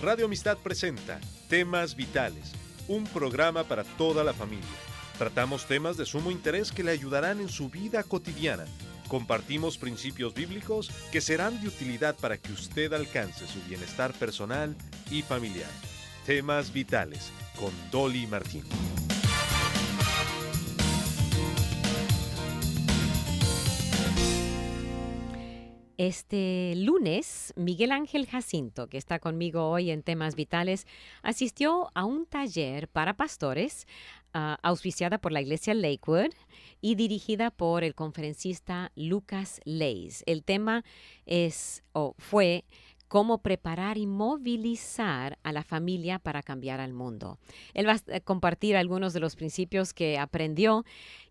Radio Amistad presenta Temas Vitales, un programa para toda la familia. Tratamos temas de sumo interés que le ayudarán en su vida cotidiana. Compartimos principios bíblicos que serán de utilidad para que usted alcance su bienestar personal y familiar. Temas Vitales, con Dolly Martín. Este lunes, Miguel Ángel Jacinto, que está conmigo hoy en Temas Vitales, asistió a un taller para pastores auspiciada por la iglesia Lakewood y dirigida por el conferencista Lucas Leis. El tema fue cómo preparar y movilizar a la familia para cambiar al mundo. Él va a compartir algunos de los principios que aprendió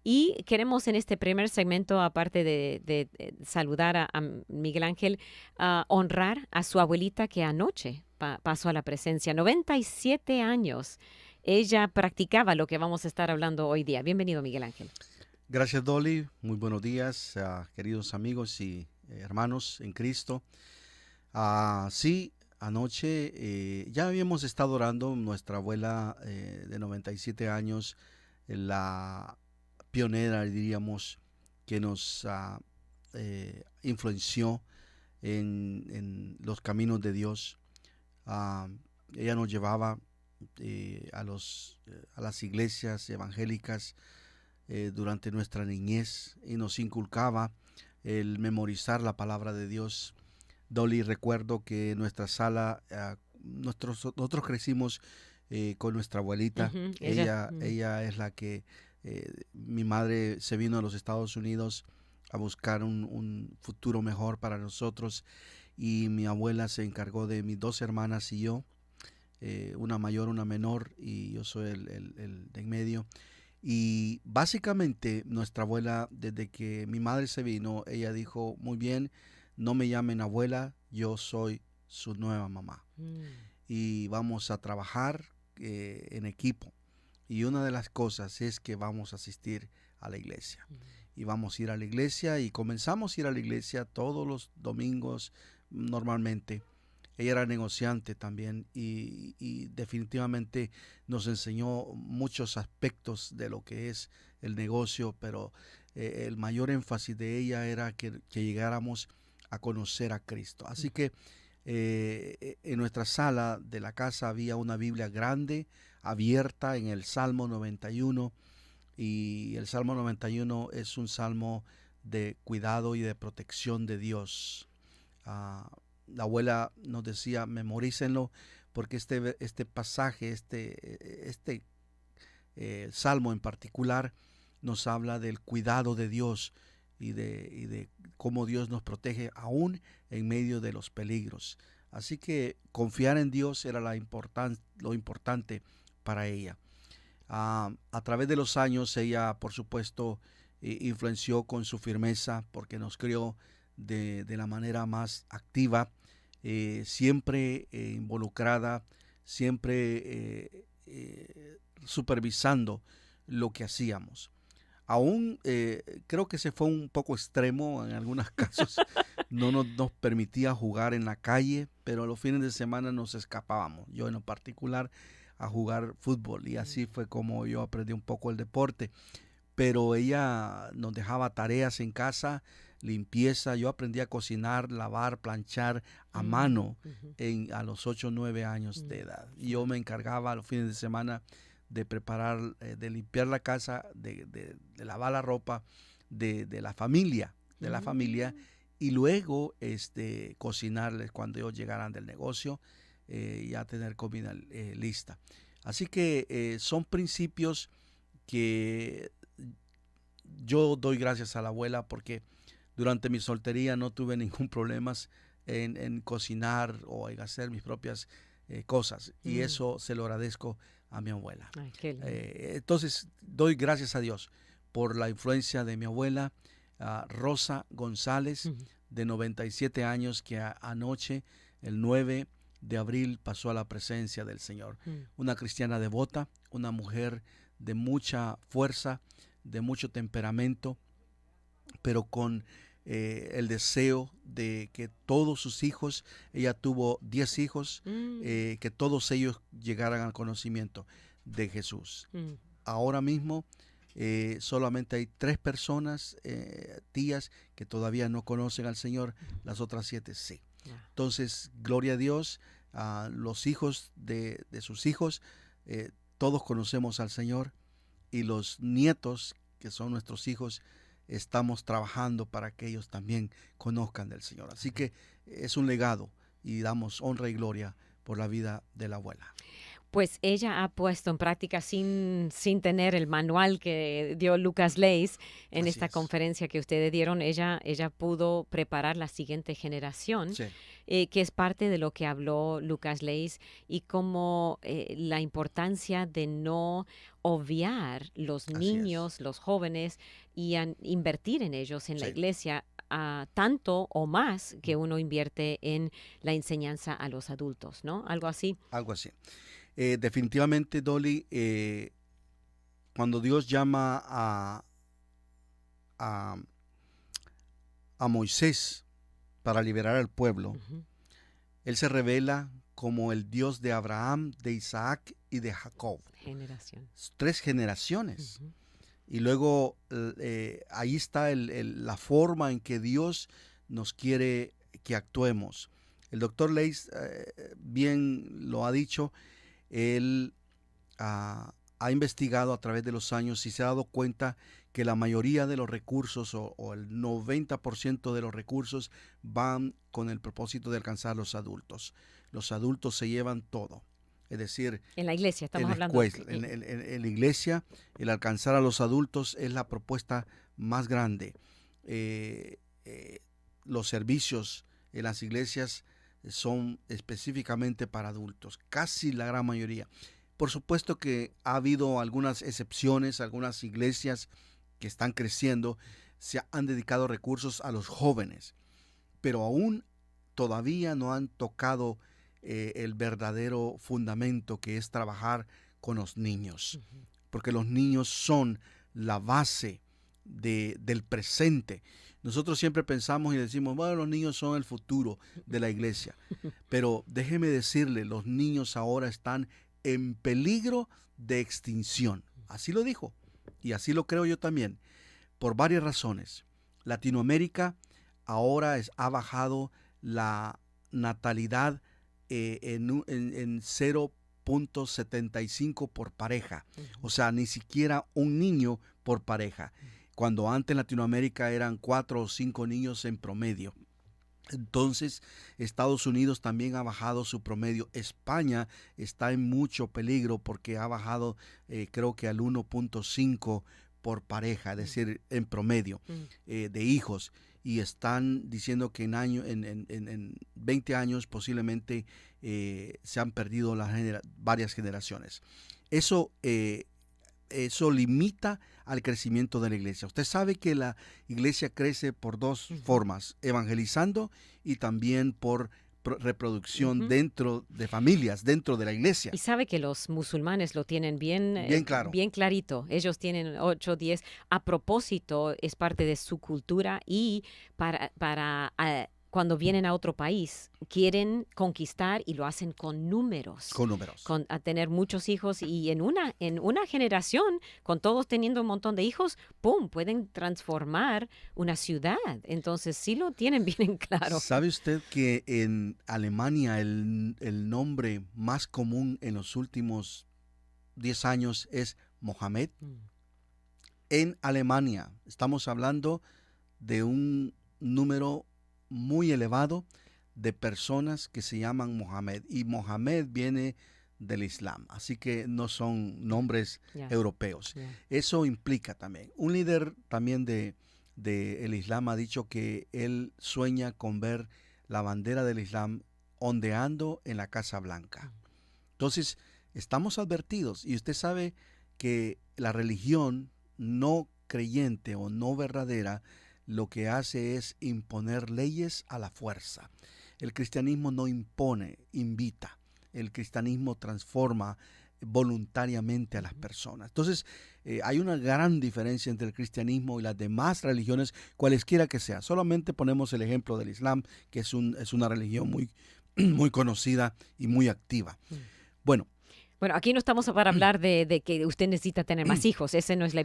y queremos en este primer segmento, aparte de saludar a Miguel Ángel, honrar a su abuelita que anoche pasó a la presencia, 97 años. Ella practicaba lo que vamos a estar hablando hoy día. Bienvenido, Miguel Ángel. Gracias, Dolly. Muy buenos días, queridos amigos y hermanos en Cristo. Sí, anoche ya habíamos estado orando. Nuestra abuela de 97 años, la pionera, diríamos, que nos influenció en los caminos de Dios. Ella nos llevaba a las iglesias evangélicas durante nuestra niñez y nos inculcaba el memorizar la palabra de Dios. Dolly, recuerdo que en nuestra sala, nosotros crecimos con nuestra abuelita. Uh-huh. Ella es la que, mi madre se vino a los Estados Unidos a buscar un futuro mejor para nosotros, y mi abuela se encargó de mis dos hermanas y yo, una mayor, una menor, y yo soy el de en medio. Y básicamente nuestra abuela, desde que mi madre se vino, ella dijo: muy bien, no me llamen abuela, yo soy su nueva mamá. Y vamos a trabajar en equipo. Y una de las cosas es que vamos a asistir a la iglesia. Y vamos a ir a la iglesia, y comenzamos a ir a la iglesia todos los domingos normalmente. Ella era negociante también y definitivamente nos enseñó muchos aspectos de lo que es el negocio, pero el mayor énfasis de ella era que llegáramos a conocer a Cristo. Así que en nuestra sala de la casa había una Biblia grande, abierta en el Salmo 91, y el Salmo 91 es un salmo de cuidado y de protección de Dios. La abuela nos decía: memorícenlo, porque este pasaje, este salmo en particular, nos habla del cuidado de Dios y de cómo Dios nos protege aún en medio de los peligros. Así que confiar en Dios era lo importante para ella. A través de los años, ella, por supuesto, influenció con su firmeza, porque nos crió de la manera más activa, siempre involucrada, siempre supervisando lo que hacíamos. Aún creo que se fue un poco extremo en algunos casos. No nos permitía jugar en la calle, pero los fines de semana nos escapábamos. Yo en lo particular a jugar fútbol, y así fue como yo aprendí un poco el deporte. Pero ella nos dejaba tareas en casa, limpieza. Yo aprendí a cocinar, lavar, planchar a mano a los 8 o 9 años de edad. Y yo me encargaba los fines de semana de preparar, de limpiar la casa, de lavar la ropa de la familia, y luego cocinarles cuando ellos llegaran del negocio, ya tener comida lista. Así que son principios que yo doy gracias a la abuela, porque durante mi soltería no tuve ningún problema en cocinar o en hacer mis propias cosas, y eso se lo agradezco a mi abuela. Ay, qué lindo. Entonces doy gracias a Dios por la influencia de mi abuela, Rosa González, de 97 años, que anoche, el 9 de abril, pasó a la presencia del Señor. Una cristiana devota, una mujer de mucha fuerza, de mucho temperamento, pero con el deseo de que todos sus hijos, ella tuvo 10 hijos, que todos ellos llegaran al conocimiento de Jesús. Ahora mismo solamente hay 3 personas, tías, que todavía no conocen al Señor, las otras 7 sí. Entonces, gloria a Dios, a los hijos de sus hijos, todos conocemos al Señor, y los nietos, que son nuestros hijos, estamos trabajando para que ellos también conozcan del Señor. Así que es un legado y damos honra y gloria por la vida de la abuela. Pues ella ha puesto en práctica sin tener el manual que dio Lucas Leis en Así esta es. conferencia que ustedes dieron. Ella pudo preparar la siguiente generación, Sí. que es parte de lo que habló Lucas Leis, y como la importancia de no obviar los Así niños, es. los jóvenes, y invertir en ellos en la Sí. iglesia, tanto o más que uno invierte en la enseñanza a los adultos, ¿no? Algo así. Algo así. Definitivamente, Dolly, cuando Dios llama a, a Moisés para liberar al pueblo, Ujú. Él se revela como el Dios de Abraham, de Isaac y de Jacob. Generación. 3 generaciones. Ujú. Y luego ahí está la forma en que Dios nos quiere que actuemos. El doctor Leis bien lo ha dicho. Él ha investigado a través de los años y se ha dado cuenta que la mayoría de los recursos o el 90% de los recursos van con el propósito de alcanzar a los adultos. Los adultos se llevan todo. Es decir, En la iglesia estamos en la hablando. escuela, en la iglesia, el alcanzar a los adultos es la propuesta más grande. Los servicios en las iglesias son específicamente para adultos, casi la gran mayoría. Por supuesto que ha habido algunas excepciones, algunas iglesias que están creciendo, se han dedicado recursos a los jóvenes, pero aún todavía no han tocado el verdadero fundamento, que es trabajar con los niños, porque los niños son la base del presente. Nosotros siempre pensamos y decimos, bueno, los niños son el futuro de la iglesia, pero déjeme decirle, los niños ahora están en peligro de extinción. Así lo dijo, y así lo creo yo también, por varias razones. Latinoamérica ahora ha bajado la natalidad en 0.75 por pareja. O sea, ni siquiera un niño por pareja. Cuando antes en Latinoamérica eran 4 o 5 niños en promedio. Entonces, Estados Unidos también ha bajado su promedio. España está en mucho peligro porque ha bajado, creo que al 1.5 por pareja, es decir, en promedio de hijos. Y están diciendo que en 20 años posiblemente se han perdido varias generaciones. Eso limita al crecimiento de la iglesia. Usted sabe que la iglesia crece por 2 formas, evangelizando y también por reproducción dentro de familias, dentro de la iglesia. Y sabe que los musulmanes lo tienen bien claro. bien clarito. Ellos tienen 8, 10. A propósito, es parte de su cultura, y para cuando vienen a otro país, quieren conquistar y lo hacen con números. Con números. A tener muchos hijos, y en una generación, con todos teniendo un montón de hijos, ¡pum!, pueden transformar una ciudad. Entonces sí lo tienen bien en claro. ¿Sabe usted que en Alemania el nombre más común en los últimos 10 años es Mohamed? En Alemania estamos hablando de un número muy elevado de personas que se llaman Mohamed, y Mohamed viene del Islam, así que no son nombres europeos. Eso implica también, un líder también de el Islam ha dicho que él sueña con ver la bandera del Islam ondeando en la Casa Blanca. Entonces, estamos advertidos, y usted sabe que la religión no creyente o no verdadera lo que hace es imponer leyes a la fuerza. El cristianismo no impone, invita. El cristianismo transforma voluntariamente a las personas. Entonces, hay una gran diferencia entre el cristianismo y las demás religiones, cualesquiera que sea. Solamente ponemos el ejemplo del Islam, que es una religión muy, muy conocida y muy activa. Bueno, Bueno, aquí no estamos para hablar de que usted necesita tener más hijos. Esa no es la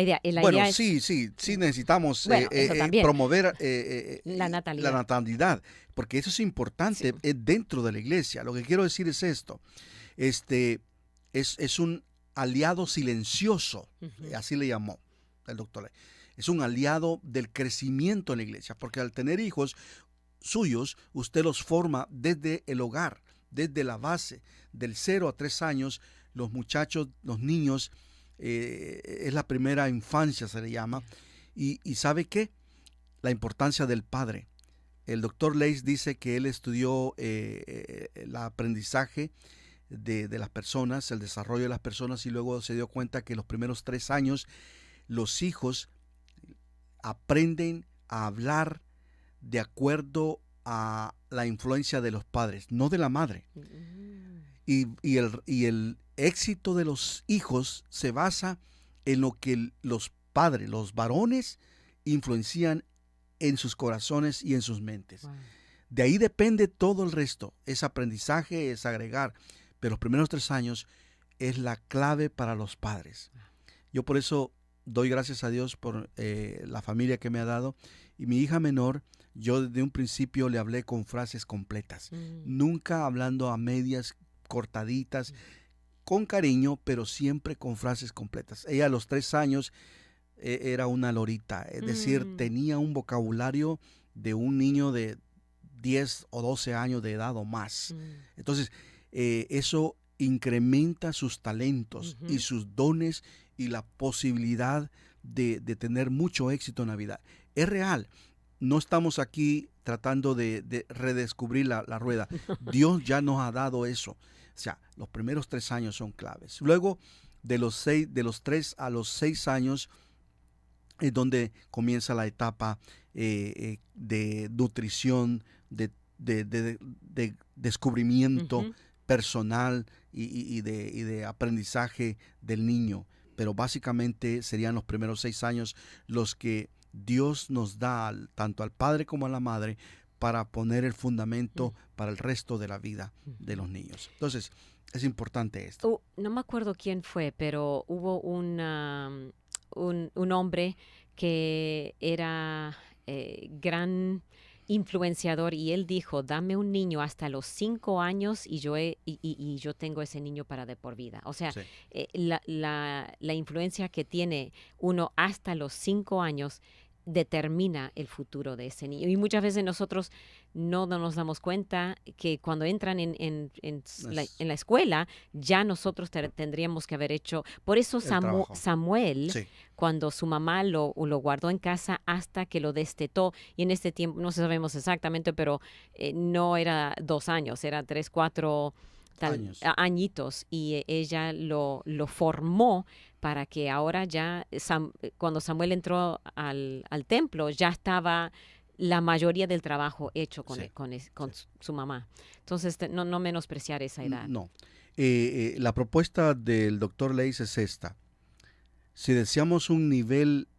idea. La bueno, idea es, sí necesitamos bueno, eso también. promover La natalidad. la natalidad, porque eso es importante dentro de la iglesia. Lo que quiero decir es esto. Es un aliado silencioso, así le llamó el doctor. Es un aliado del crecimiento en la iglesia, porque al tener hijos suyos, usted los forma desde el hogar, desde la base, del 0 a 3 años, los muchachos, los niños, es la primera infancia, se le llama. Y ¿sabe qué? La importancia del padre. El doctor Leis dice que él estudió el aprendizaje de las personas, el desarrollo de las personas, y luego se dio cuenta que los primeros 3 años los hijos aprenden a hablar de acuerdo a la influencia de los padres, no de la madre. Y el éxito de los hijos se basa en lo que los padres, los varones, influencian en sus corazones y en sus mentes. Wow. De ahí depende todo el resto. Es aprendizaje, es agregar. Pero los primeros 3 años es la clave para los padres. Yo por eso doy gracias a Dios por la familia que me ha dado. Y mi hija menor, yo desde un principio le hablé con frases completas. Nunca hablando a medias, cortaditas, con cariño, pero siempre con frases completas. Ella a los 3 años era una lorita. Es decir, tenía un vocabulario de un niño de 10 o 12 años de edad o más. Entonces, eso incrementa sus talentos y sus dones y la posibilidad de tener mucho éxito en la vida. Es real. No estamos aquí tratando de redescubrir la rueda. Dios ya nos ha dado eso. O sea, los primeros 3 años son claves. Luego, de los 3 a los 6 años, es donde comienza la etapa de nutrición, de descubrimiento personal y de aprendizaje del niño. Pero básicamente serían los primeros 6 años los que Dios nos da tanto al padre como a la madre para poner el fundamento para el resto de la vida de los niños. Entonces, es importante esto. No me acuerdo quién fue, pero hubo un hombre que era gran influenciador y él dijo, dame un niño hasta los 5 años y yo tengo ese niño para de por vida. O sea, sí. La influencia que tiene uno hasta los 5 años determina el futuro de ese niño. Y muchas veces nosotros no nos damos cuenta que cuando entran en la escuela, ya nosotros tendríamos que haber hecho. Por eso Samuel, sí, cuando su mamá lo guardó en casa hasta que lo destetó, y en este tiempo, no sabemos exactamente, pero no era 2 años, era 3, 4 añitos, y ella lo formó para que ahora ya, cuando Samuel entró al templo, ya estaba la mayoría del trabajo hecho con su mamá. Entonces, no menospreciar esa edad. No. La propuesta del doctor Leis es esta. Si deseamos un nivel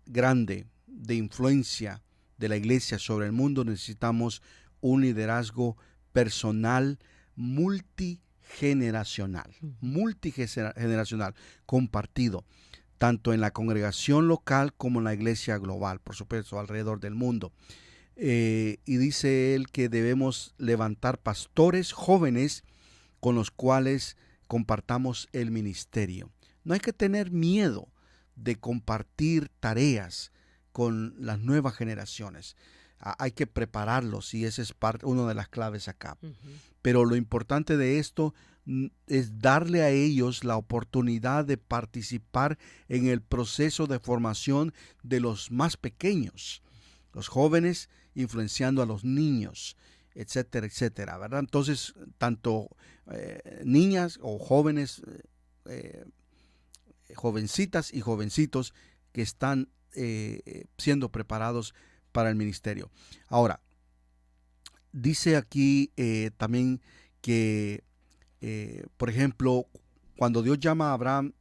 grande de influencia de la iglesia sobre el mundo, necesitamos un liderazgo personal multigeneracional, compartido, tanto en la congregación local como en la iglesia global, por supuesto, alrededor del mundo. Y dice él que debemos levantar pastores jóvenes con los cuales compartamos el ministerio. No hay que tener miedo de compartir tareas con las nuevas generaciones. Hay que prepararlos y esa es una de las claves acá. Pero lo importante de esto es darle a ellos la oportunidad de participar en el proceso de formación de los más pequeños, los jóvenes influenciando a los niños, etcétera, etcétera, ¿verdad? Entonces, tanto niñas o jóvenes, jovencitas y jovencitos que están siendo preparados para el ministerio. Ahora, dice aquí también que, por ejemplo, cuando Dios llama a Abraham,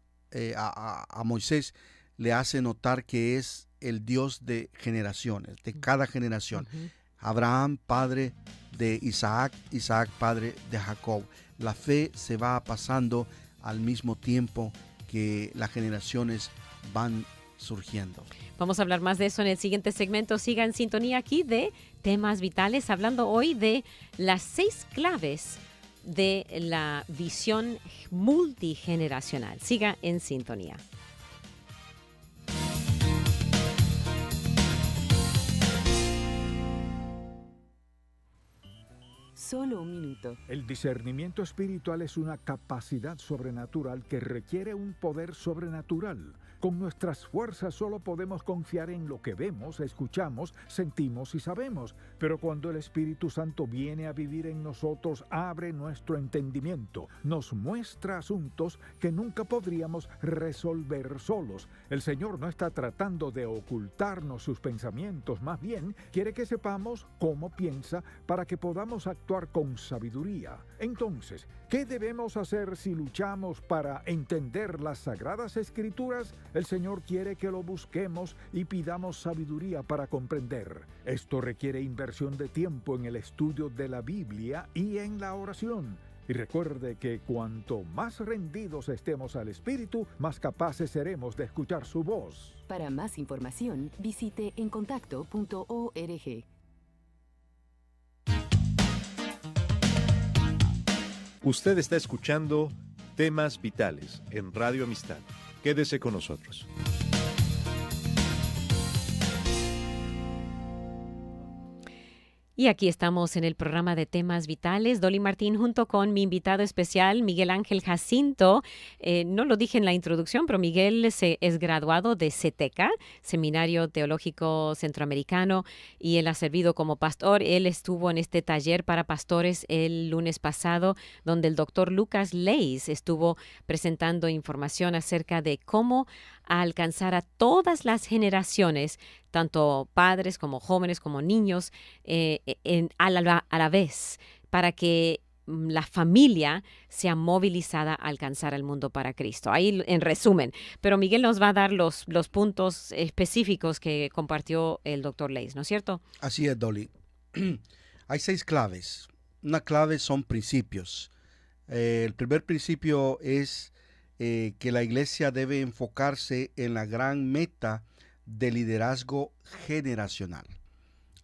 a Moisés, le hace notar que es el Dios de generaciones, de cada generación. Ujú. Abraham, padre de Isaac, Isaac, padre de Jacob. La fe se va pasando al mismo tiempo que las generaciones van surgiendo. Vamos a hablar más de eso en el siguiente segmento. Siga en sintonía aquí de Temas Vitales, hablando hoy de las 6 claves de la visión multigeneracional. Siga en sintonía. Solo un minuto. El discernimiento espiritual es una capacidad sobrenatural que requiere un poder sobrenatural. Con nuestras fuerzas solo podemos confiar en lo que vemos, escuchamos, sentimos y sabemos. Pero cuando el Espíritu Santo viene a vivir en nosotros, abre nuestro entendimiento, nos muestra asuntos que nunca podríamos resolver solos. El Señor no está tratando de ocultarnos sus pensamientos, más bien quiere que sepamos cómo piensa para que podamos actuar con sabiduría. Entonces, ¿qué debemos hacer si luchamos para entender las Sagradas Escrituras? El Señor quiere que lo busquemos y pidamos sabiduría para comprender. Esto requiere inversión de tiempo en el estudio de la Biblia y en la oración. Y recuerde que cuanto más rendidos estemos al Espíritu, más capaces seremos de escuchar su voz. Para más información, visite encontacto.org. Usted está escuchando Temas Vitales en Radio Amistad. Quédese con nosotros. Y aquí estamos en el programa de Temas Vitales. Dolly Martín junto con mi invitado especial, Miguel Ángel Jacinto. No lo dije en la introducción, pero Miguel es graduado de CETECA, Seminario Teológico Centroamericano, y él ha servido como pastor. Él estuvo en este taller para pastores el lunes pasado, donde el doctor Lucas Leis estuvo presentando información acerca de cómo alcanzar a todas las generaciones, tanto padres como jóvenes como niños, a la vez, para que la familia sea movilizada a alcanzar al mundo para Cristo. Ahí en resumen. Pero Miguel nos va a dar los puntos específicos que compartió el doctor Leis, ¿no es cierto? Así es, Dolly. Hay 6 claves. Una clave son principios. El primer principio es que la iglesia debe enfocarse en la gran meta de liderazgo generacional.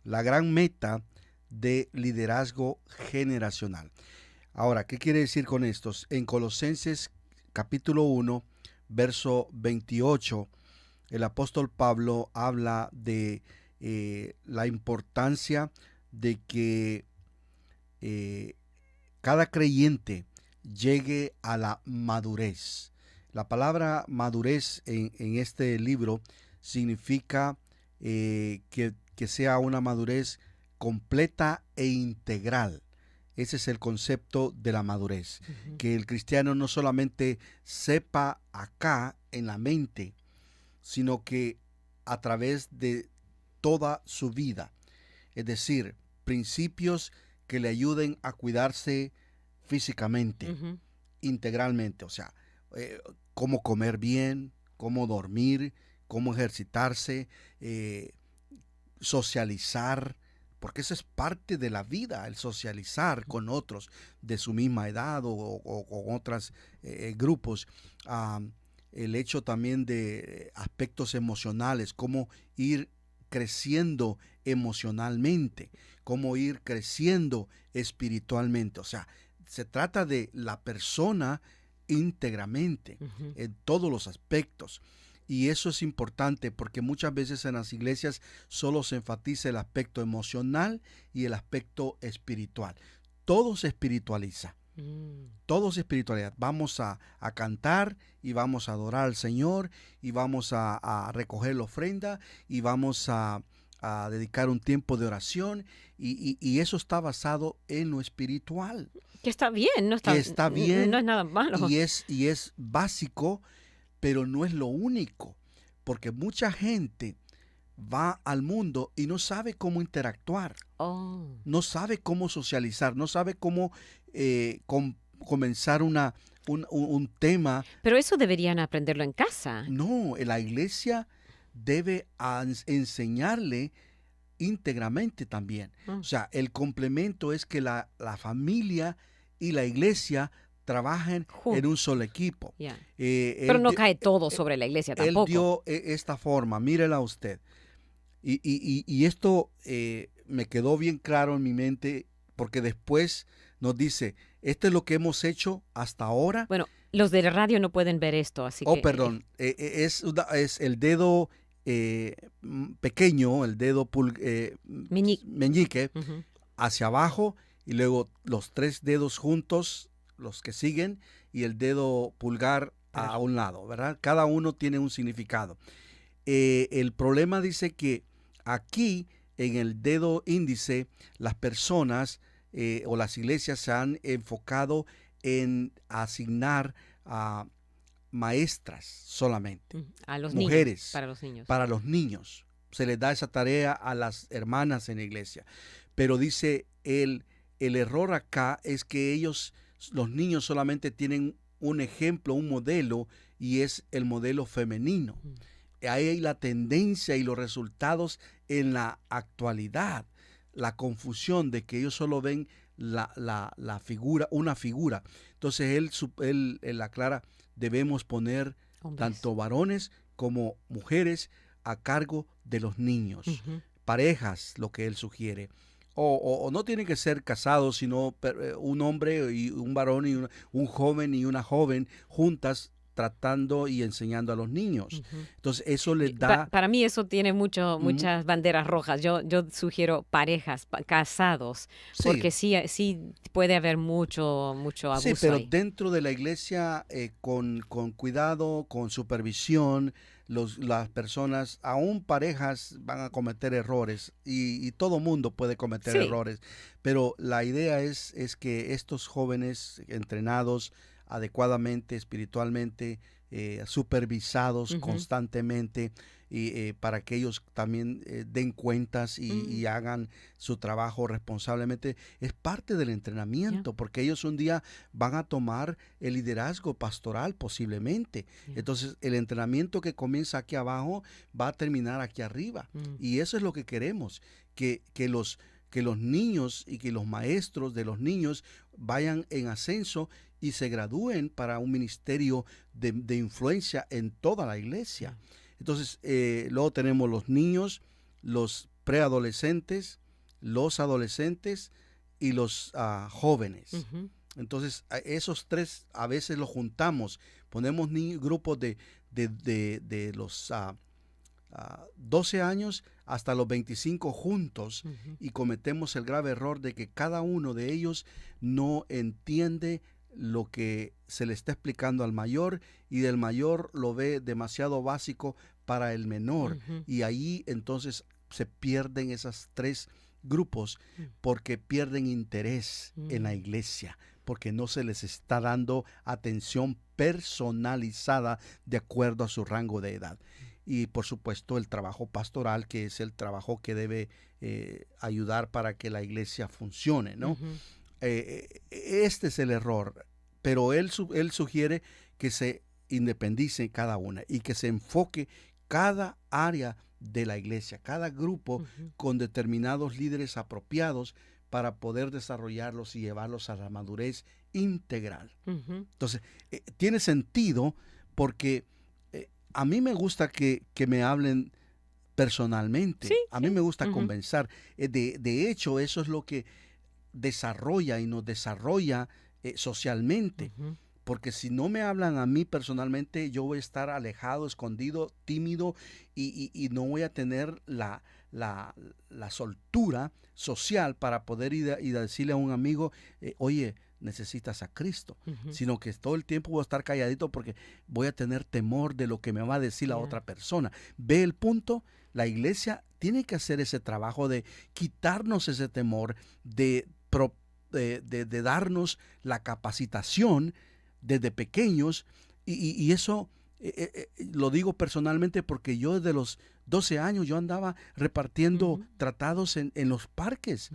La gran meta de liderazgo generacional. Ahora, ¿qué quiere decir con esto? En Colosenses capítulo 1, verso 28, el apóstol Pablo habla de la importancia de que cada creyente llegue a la madurez. La palabra madurez en este libro significa que sea una madurez completa e integral. Ese es el concepto de la madurez. Uh-huh. Que el cristiano no solamente sepa acá en la mente, sino que a través de toda su vida. Es decir, principios que le ayuden a cuidarse físicamente, Uh-huh. integralmente. O sea, cómo comer bien, cómo dormir, cómo ejercitarse, socializar, porque eso es parte de la vida, el socializar con otros de su misma edad o con otros grupos. El hecho también de aspectos emocionales, cómo ir creciendo emocionalmente, cómo ir creciendo espiritualmente. O sea, se trata de la persona íntegramente, Uh-huh. en todos los aspectos. Y eso es importante porque muchas veces en las iglesias solo se enfatiza el aspecto emocional y el aspecto espiritual. Todo se espiritualiza. Todo es espiritualidad. Vamos a cantar y vamos a adorar al Señor y vamos a recoger la ofrenda y vamos a dedicar un tiempo de oración y eso está basado en lo espiritual. Que está bien, no está, Que está bien, no es nada malo. Y es básico, pero no es lo único, porque mucha gente va al mundo y no sabe cómo interactuar, Oh. no sabe cómo socializar, no sabe cómo comenzar un tema. Pero eso deberían aprenderlo en casa. No, la iglesia debe enseñarle íntegramente también. O sea, el complemento es que la familia y la iglesia trabajen en un solo equipo. Yeah. Pero no cae todo sobre la iglesia tampoco. Él dio esta forma, mírela usted. Y esto me quedó bien claro en mi mente, porque después nos dice, esto es lo que hemos hecho hasta ahora. Bueno, los de la radio no pueden ver esto, así que... Perdón, es el dedo pequeño, el dedo meñique, Uh-huh. hacia abajo, y luego los 3 dedos juntos, los que siguen, y el dedo pulgar a un lado, ¿verdad? Cada uno tiene un significado. El problema dice que aquí, en el dedo índice, las personas o las iglesias se han enfocado en asignar a maestras solamente, A los mujeres, niños, para los niños. Se les da esa tarea a las hermanas en la iglesia. Pero dice el error acá es que los niños solamente tienen un ejemplo, un modelo, y es el modelo femenino. Ahí hay la tendencia y los resultados en la actualidad, la confusión de que ellos solo ven la figura, una figura. Entonces él aclara, debemos poner hombres, tanto varones como mujeres a cargo de los niños. Uh-huh. Parejas, lo que él sugiere. O no tienen que ser casados, sino un hombre y un varón y un joven y una joven juntas, tratando y enseñando a los niños. Uh-huh. Entonces eso les da... Para mí eso tiene muchas banderas rojas. Yo sugiero parejas, casados, porque sí puede haber mucho abuso. Sí, pero ahí. Dentro de la iglesia, con cuidado, con supervisión, las personas, aún parejas, van a cometer errores, y todo mundo puede cometer errores, pero la idea es que estos jóvenes entrenados adecuadamente, espiritualmente, supervisados constantemente, y para que ellos también den cuentas y hagan su trabajo responsablemente, es parte del entrenamiento, porque ellos un día van a tomar el liderazgo pastoral posiblemente. Entonces el entrenamiento que comienza aquí abajo va a terminar aquí arriba, y eso es lo que queremos, que los niños y que los maestros de los niños vayan en ascenso y se gradúen para un ministerio de influencia en toda la iglesia. Entonces, luego tenemos los niños, los preadolescentes, los adolescentes y los jóvenes. Uh-huh. Entonces, esos 3 a veces los juntamos. Ponemos grupos de los 12 años hasta los 25 juntos, y cometemos el grave error de que cada uno de ellos no entiende lo que se le está explicando al mayor, y del mayor lo ve demasiado básico para el menor, y ahí entonces se pierden esos 3 grupos, porque pierden interés en la iglesia, porque no se les está dando atención personalizada de acuerdo a su rango de edad. Y por supuesto el trabajo pastoral, que es el trabajo que debe ayudar para que la iglesia funcione, ¿no? Este es el error, pero él sugiere que se independice cada una y que se enfoque cada área de la iglesia, cada grupo con determinados líderes apropiados para poder desarrollarlos y llevarlos a la madurez integral. Entonces, tiene sentido, porque a mí me gusta que me hablen personalmente. A mí me gusta conversar. De hecho, eso es lo que desarrolla y nos desarrolla socialmente, porque si no me hablan a mí personalmente, yo voy a estar alejado, escondido, tímido, y no voy a tener la soltura social para poder ir a decirle a un amigo, oye, necesitas a Cristo, sino que todo el tiempo voy a estar calladito porque voy a tener temor de lo que me va a decir la otra persona. ¿Ve el punto? La iglesia tiene que hacer ese trabajo de quitarnos ese temor, de darnos la capacitación desde pequeños, y eso lo digo personalmente, porque yo desde los 12 años yo andaba repartiendo tratados en los parques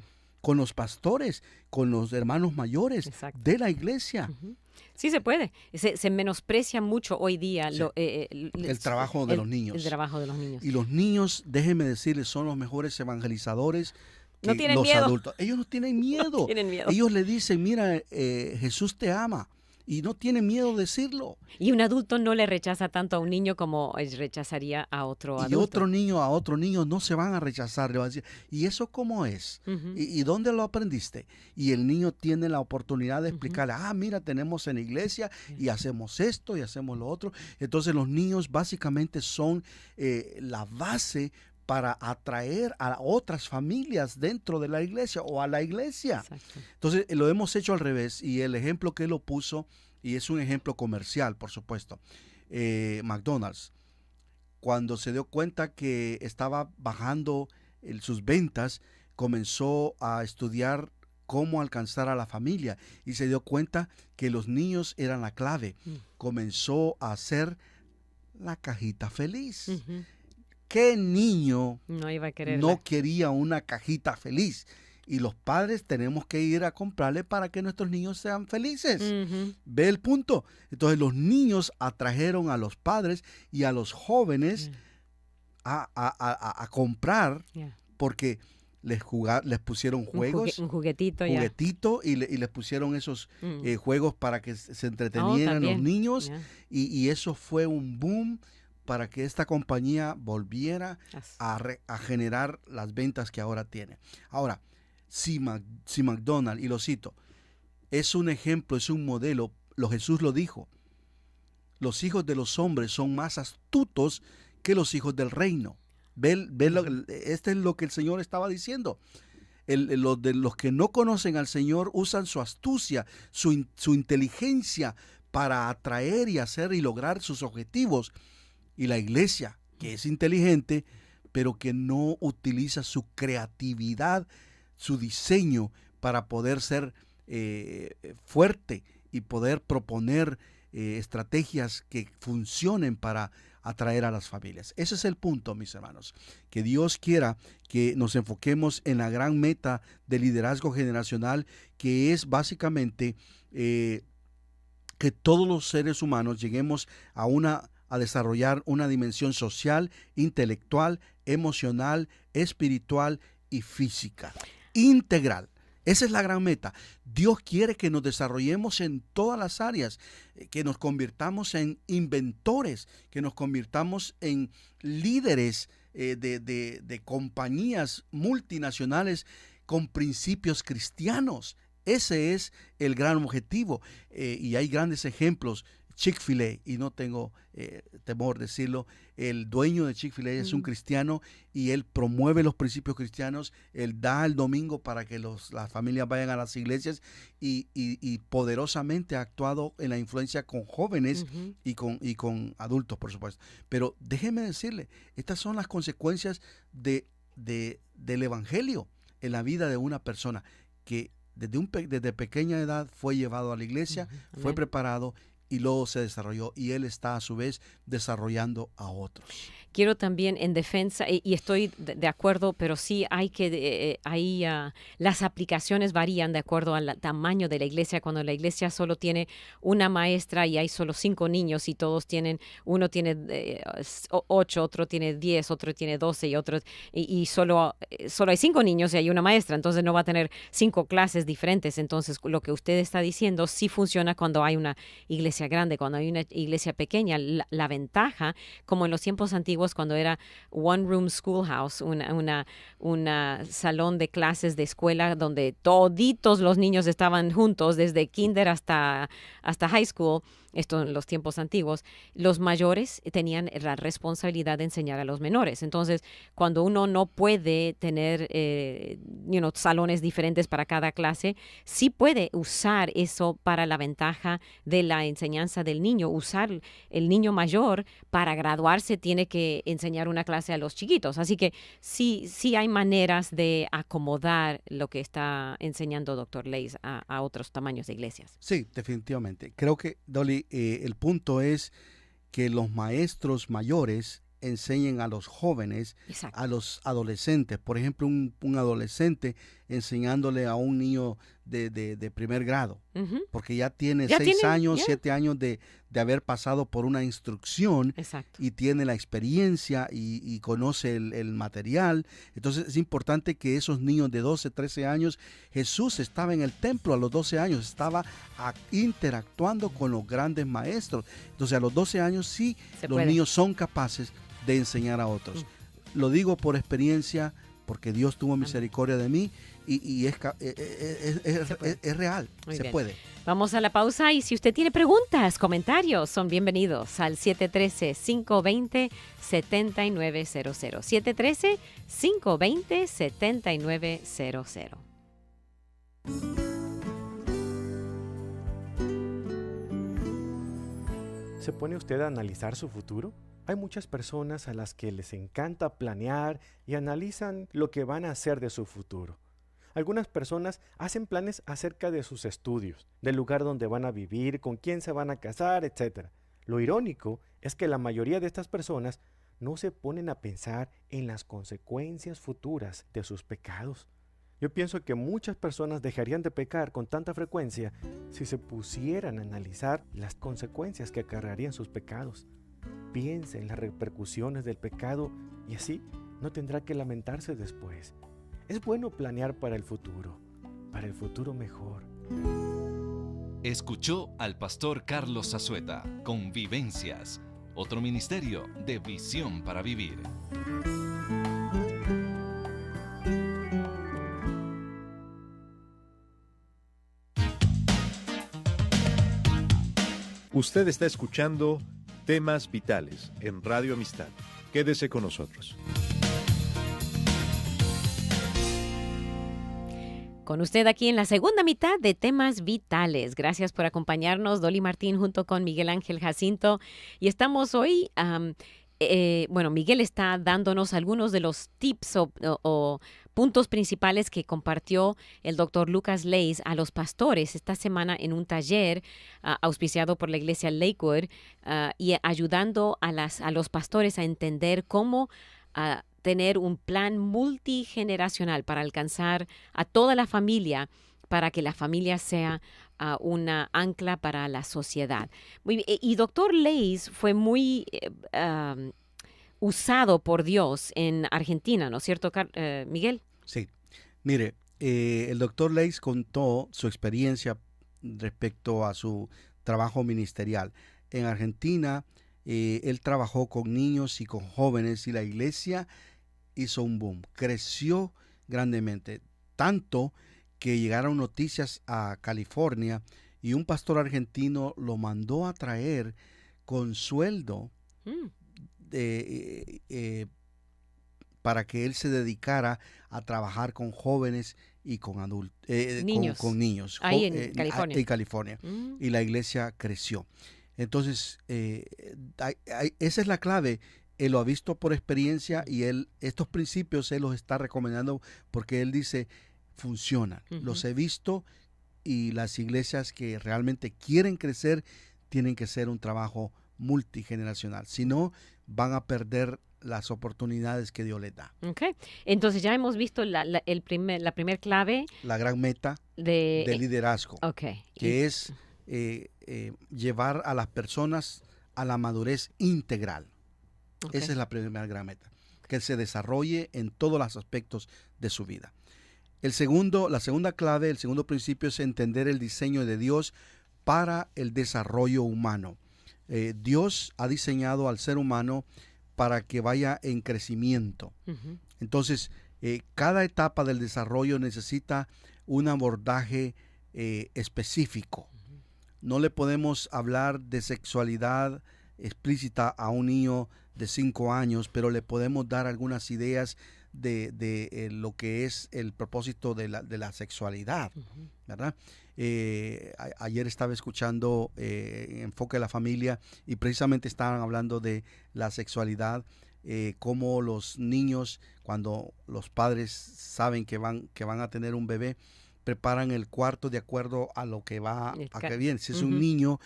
con los pastores, con los hermanos mayores Exacto. de la iglesia. Ujú. Sí se puede. Se menosprecia mucho hoy día Sí. El trabajo de los niños. El trabajo de los niños. Y los niños, déjenme decirles, son los mejores evangelizadores que No tienen los miedo. adultos. Ellos no tienen miedo. Tienen miedo. Ellos le dicen, mira, Jesús te ama. Y no tienen miedo de decirlo. Y un adulto no le rechaza tanto a un niño como rechazaría a otro Y adulto. otro niño a otro niño no se van a rechazar. Le van a decir, ¿y eso cómo es? Ujú. ¿Y dónde lo aprendiste? Y el niño tiene la oportunidad de explicarle, mira, tenemos en la iglesia y hacemos esto y hacemos lo otro. Entonces los niños básicamente son la base para atraer a otras familias dentro de la iglesia o a la iglesia. Exacto. Entonces lo hemos hecho al revés, y el ejemplo que él lo puso, y es un ejemplo comercial, por supuesto, McDonald's, cuando se dio cuenta que estaba bajando sus ventas, comenzó a estudiar cómo alcanzar a la familia y se dio cuenta que los niños eran la clave. Comenzó a hacer la cajita feliz. Ujú. ¿Qué niño No iba a querer. no quería una cajita feliz? Y los padres tenemos que ir a comprarle para que nuestros niños sean felices. ¿Ve el punto? Entonces los niños atrajeron a los padres y a los jóvenes a comprar Yeah. porque les pusieron juegos, Un juguetito ya. juguetito, y les pusieron esos juegos para que se entretenieran los también. niños. Yeah. Y eso fue un boom para que esta compañía volviera Yes. a generar las ventas que ahora tiene. Ahora, si McDonald's, y lo cito, es un ejemplo, es un modelo, Jesús lo dijo, los hijos de los hombres son más astutos que los hijos del reino. Este es lo que el Señor estaba diciendo. Los que no conocen al Señor usan su astucia, su inteligencia para atraer y hacer y lograr sus objetivos. Y la iglesia, que es inteligente, pero que no utiliza su creatividad, su diseño para poder ser fuerte y poder proponer estrategias que funcionen para atraer a las familias. Ese es el punto, mis hermanos. Que Dios quiera que nos enfoquemos en la gran meta de liderazgo generacional, que es básicamente que todos los seres humanos lleguemos a desarrollar una dimensión social, intelectual, emocional, espiritual y física, integral. Esa es la gran meta. Dios quiere que nos desarrollemos en todas las áreas, que nos convirtamos en inventores, que nos convirtamos en líderes de compañías multinacionales con principios cristianos. Ese es el gran objetivo, y hay grandes ejemplos. Chick-fil-A, y no tengo temor de decirlo, el dueño de Chick-fil-A es un cristiano y él promueve los principios cristianos. Él da el domingo para que las familias vayan a las iglesias y poderosamente ha actuado en la influencia con jóvenes y con adultos, por supuesto. Pero déjeme decirle, estas son las consecuencias del evangelio en la vida de una persona que desde pequeña edad fue llevado a la iglesia, fue preparado y luego se desarrolló, y él está a su vez desarrollando a otros. Quiero también en defensa, y estoy de acuerdo, pero sí hay que, las aplicaciones varían de acuerdo al tamaño de la iglesia. Cuando la iglesia solo tiene una maestra y hay solo 5 niños y todos uno tiene 8, otro tiene 10, otro tiene 12 y solo hay 5 niños y hay una maestra, entonces no va a tener 5 clases diferentes. Entonces lo que usted está diciendo sí funciona cuando hay una iglesia grande. Cuando hay una iglesia pequeña, la ventaja, como en los tiempos antiguos, cuando era one room schoolhouse, una salón de clases de escuela donde toditos los niños estaban juntos desde kinder hasta high school. Esto en los tiempos antiguos, los mayores tenían la responsabilidad de enseñar a los menores. Entonces, cuando uno no puede tener salones diferentes para cada clase, sí puede usar eso para la ventaja de la enseñanza del niño. Usar el niño mayor para graduarse tiene que enseñar una clase a los chiquitos. Así que sí hay maneras de acomodar lo que está enseñando Dr. Leis a otros tamaños de iglesias. Sí, definitivamente. Creo que, Dolly, el punto es que los maestros mayores enseñen a los jóvenes, Exacto. a los adolescentes. Por ejemplo, un adolescente enseñándole a un niño de primer grado, Ujú. porque ya tiene Ya 6 tienen, años, ya. 7 años de haber pasado por una instrucción Exacto. y tiene la experiencia y conoce el material. Entonces es importante que esos niños de 12, 13 años, Jesús estaba en el templo a los 12 años, estaba interactuando con los grandes maestros. Entonces a los 12 años sí, Se los puede. niños son capaces de enseñar a otros. Lo digo por experiencia, porque Dios tuvo misericordia de mí y es real, Muy se bien. puede. Vamos a la pausa y si usted tiene preguntas, comentarios, son bienvenidos al 713-520-7900. 713-520-7900. ¿Se pone usted a analizar su futuro? Hay muchas personas a las que les encanta planear y analizan lo que van a hacer de su futuro. Algunas personas hacen planes acerca de sus estudios, del lugar donde van a vivir, con quién se van a casar, etc. Lo irónico es que la mayoría de estas personas no se ponen a pensar en las consecuencias futuras de sus pecados. Yo pienso que muchas personas dejarían de pecar con tanta frecuencia si se pusieran a analizar las consecuencias que acarrearían sus pecados. Piense en las repercusiones del pecado y así no tendrá que lamentarse después. Es bueno planear para el futuro mejor. Escuchó al pastor Carlos Zazueta con Vivencias, otro ministerio de visión para vivir. Usted está escuchando Temas Vitales en Radio Amistad. Quédese con nosotros. Con usted aquí en la segunda mitad de Temas Vitales. Gracias por acompañarnos, Dolly Martín junto con Miguel Ángel Jacinto. Y estamos hoy, Miguel está dándonos algunos de los tips o puntos principales que compartió el doctor Lucas Leis a los pastores esta semana en un taller auspiciado por la iglesia Lakewood y ayudando a los pastores a entender cómo tener un plan multigeneracional para alcanzar a toda la familia, para que la familia sea una ancla para la sociedad. Y doctor Leis fue muy usado por Dios en Argentina, ¿no es cierto, Miguel? Sí, mire, el doctor Leis contó su experiencia respecto a su trabajo ministerial. En Argentina, él trabajó con niños y con jóvenes y la iglesia hizo un boom, creció grandemente, tanto que llegaron noticias a California y un pastor argentino lo mandó a traer con sueldo para que él se dedicara a trabajar con jóvenes y con adultos, niños. con niños. Ahí en California. En California. Y la iglesia creció. Entonces, esa es la clave. Él lo ha visto por experiencia y estos principios él los está recomendando porque él dice, funcionan. Los he visto y las iglesias que realmente quieren crecer tienen que ser un trabajo multigeneracional. Si no, van a perder las oportunidades que Dios les da. Okay. Entonces ya hemos visto la primer clave. La gran meta de liderazgo, que es llevar a las personas a la madurez integral. Esa es la primera gran meta, que se desarrolle en todos los aspectos de su vida. La segunda clave, el segundo principio es entender el diseño de Dios para el desarrollo humano. Dios ha diseñado al ser humano para que vaya en crecimiento. Entonces, cada etapa del desarrollo necesita un abordaje específico. No le podemos hablar de sexualidad explícita a un niño de 5 años, pero le podemos dar algunas ideas de lo que es el propósito de la sexualidad, ¿verdad? Ayer estaba escuchando Enfoque de la Familia y precisamente estaban hablando de la sexualidad, cómo los niños, cuando los padres saben que van a tener un bebé, preparan el cuarto de acuerdo a lo que va a que viene. Si es un Ujú. niño,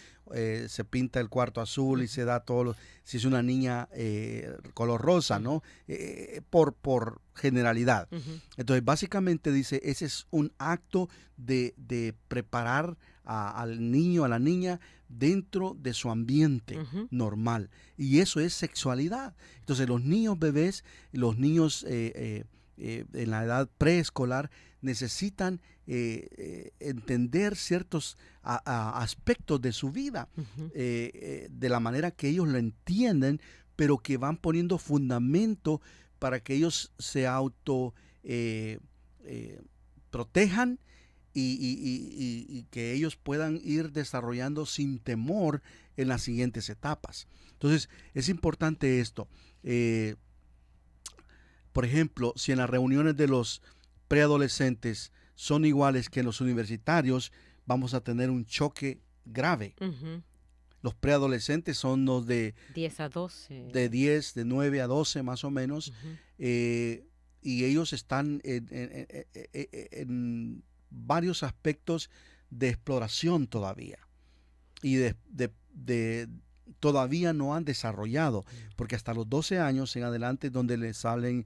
se pinta el cuarto azul y se da todo. Si es una niña, color rosa, ¿no? Por generalidad. Ujú. Entonces, básicamente dice, ese es un acto de preparar al niño, a la niña, dentro de su ambiente Ujú. normal. Y eso es sexualidad. Entonces, los niños bebés, los niños en la edad preescolar, necesitan entender ciertos aspectos de su vida, Ujú. de la manera que ellos lo entienden, pero que van poniendo fundamento para que ellos se auto protejan y que ellos puedan ir desarrollando sin temor en las siguientes etapas. Entonces, es importante esto. Por ejemplo, si en las reuniones de los preadolescentes son iguales que en los universitarios, vamos a tener un choque grave. Ujú. Los preadolescentes son los de 10 a 12. 10, de 9 a 12 más o menos, Ujú. y ellos están en varios aspectos de exploración todavía, y todavía no han desarrollado, porque hasta los 12 años en adelante es donde les salen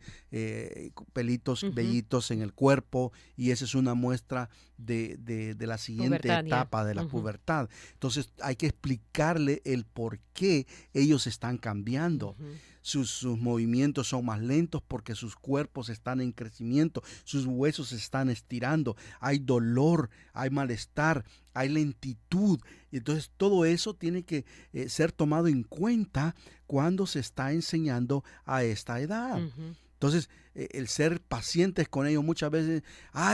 pelitos, Ujú. vellitos en el cuerpo, y esa es una muestra de la siguiente Pubertad, ya. etapa de la Ujú. pubertad. Entonces hay que explicarle el por qué ellos están cambiando. Ujú. Sus movimientos son más lentos porque sus cuerpos están en crecimiento, sus huesos se están estirando, hay dolor, hay malestar, hay lentitud. Entonces todo eso tiene que ser tomado en cuenta cuando se está enseñando a esta edad. Ujú. Entonces, el ser pacientes con ellos muchas veces,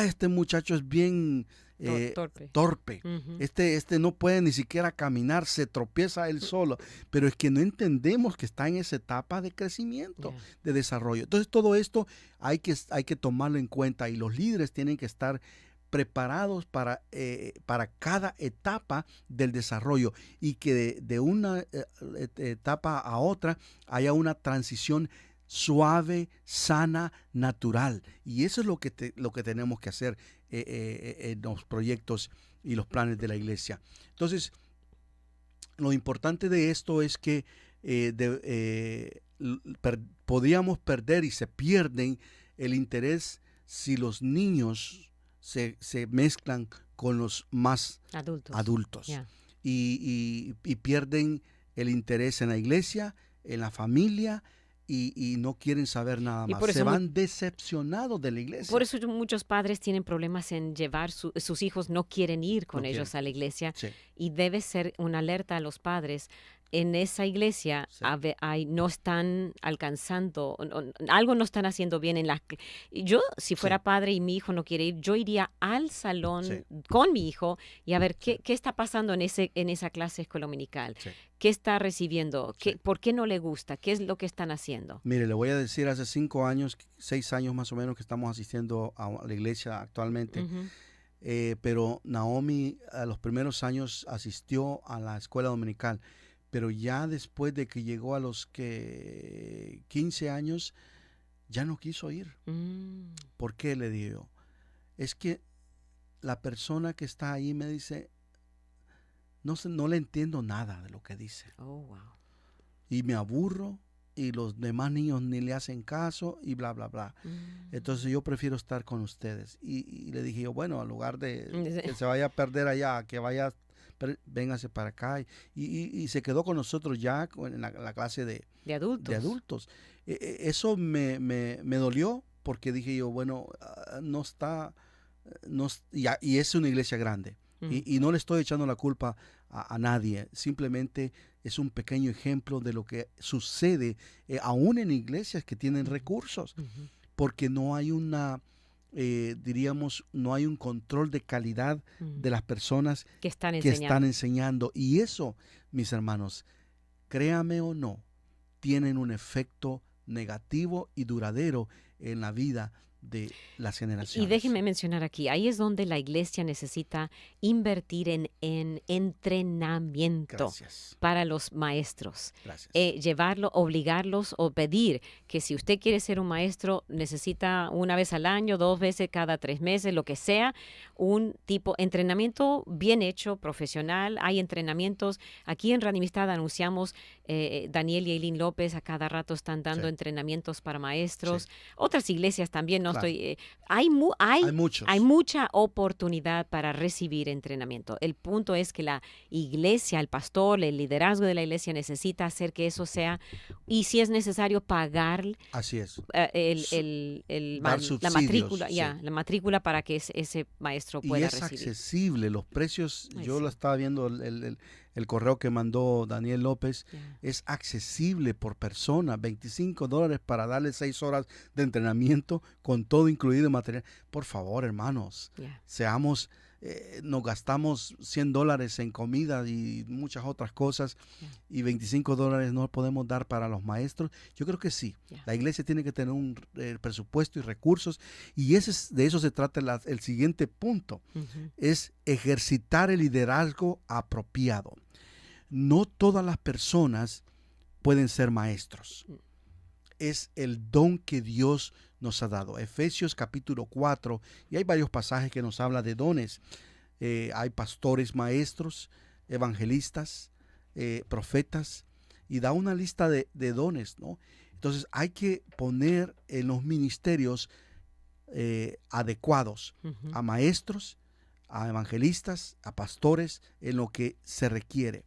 este muchacho es bien Torpe. torpe. Ujú. Este no puede ni siquiera caminar, se tropieza él solo, pero es que no entendemos que está en esa etapa de crecimiento, Ya. de desarrollo. Entonces, todo esto hay que tomarlo en cuenta, y los líderes tienen que estar preparados para cada etapa del desarrollo, y que de una etapa a otra haya una transición suave, sana, natural. Y eso es lo que tenemos que hacer en los proyectos y los planes de la iglesia. Entonces, lo importante de esto es que podríamos perder, y se pierden, el interés si los niños se mezclan con los más adultos. Ya. Y pierden el interés en la iglesia, en la familia, y no quieren saber nada Y más. por eso Se van decepcionados de la iglesia. Por eso muchos padres tienen problemas en llevar sus hijos, no quieren ir con No ellos quieren. a la iglesia, Sí. y debe ser una alerta a los padres. En esa iglesia Sí. no están alcanzando, algo no están haciendo bien en la... Yo, si fuera Sí. padre y mi hijo no quiere ir, yo iría al salón Sí. con mi hijo y a ver Sí. qué está pasando en esa clase escuela dominical. Sí. ¿Qué está recibiendo? Sí. ¿Por qué no le gusta? ¿Qué es lo que están haciendo? Mire, le voy a decir, hace 5 años, 6 años más o menos que estamos asistiendo a la iglesia actualmente. Ujú. Pero Naomi a los primeros años asistió a la escuela dominical, pero ya después de que llegó a los 15 años, ya no quiso ir. Mm. ¿Por qué? Le digo. Es que la persona que está ahí me dice, no le entiendo nada de lo que dice. Oh, wow. Y me aburro, y los demás niños ni le hacen caso, y bla, bla, bla. Mm. Entonces yo prefiero estar con ustedes. Y le dije yo, bueno, en lugar de Sí. que se vaya a perder allá, que vaya, véngase para acá. Y se quedó con nosotros ya en la clase de De adultos. Eso me dolió, porque dije yo, bueno, no está, y es una iglesia grande. Y no le estoy echando la culpa a nadie, simplemente es un pequeño ejemplo de lo que sucede aún en iglesias que tienen recursos, Ujú. porque no hay diríamos, no hay un control de calidad de las personas Que están que enseñando. están enseñando. Y eso, mis hermanos, créame o no, tienen un efecto negativo y duradero en la vida de las generaciones. Y déjenme mencionar aquí, ahí es donde la iglesia necesita invertir en entrenamiento Gracias. para los maestros. Gracias. Llevarlo, obligarlos o pedir que si usted quiere ser un maestro, necesita una vez al año, 2 veces cada 3 meses, lo que sea, un tipo entrenamiento bien hecho, profesional. Hay entrenamientos. Aquí en Radio Amistad anunciamos, Daniel y Eileen López a cada rato están dando Sí. entrenamientos para maestros. Sí. Otras iglesias también, no Claro. estoy... Hay muchos. Hay mucha oportunidad para recibir entrenamiento. El punto es que la iglesia, el pastor, el liderazgo de la iglesia necesita hacer que eso sea, y si es necesario pagar Así es. la subsidios, matrícula, sí. la matrícula para que ese maestro Y pueda es recibir. accesible, los precios, Ay, yo sí. lo estaba viendo, el correo que mandó Daniel López, Ya. es accesible por persona, $25 para darle 6 horas de entrenamiento con todo incluido en material. Por favor, hermanos, Ya. seamos, nos gastamos $100 en comida y muchas otras cosas, y $25 no podemos dar para los maestros. Yo creo que sí. Ya. La iglesia tiene que tener un presupuesto y recursos, y de eso se trata el siguiente punto. Ujú. Es ejercitar el liderazgo apropiado. No todas las personas pueden ser maestros. Es el don que Dios nos ha dado. Efesios capítulo 4, y hay varios pasajes que nos hablan de dones. Hay pastores maestros, evangelistas, profetas, y da una lista de dones, ¿no? Entonces hay que poner en los ministerios adecuados Ujú. a maestros, a evangelistas, a pastores, en lo que se requiere.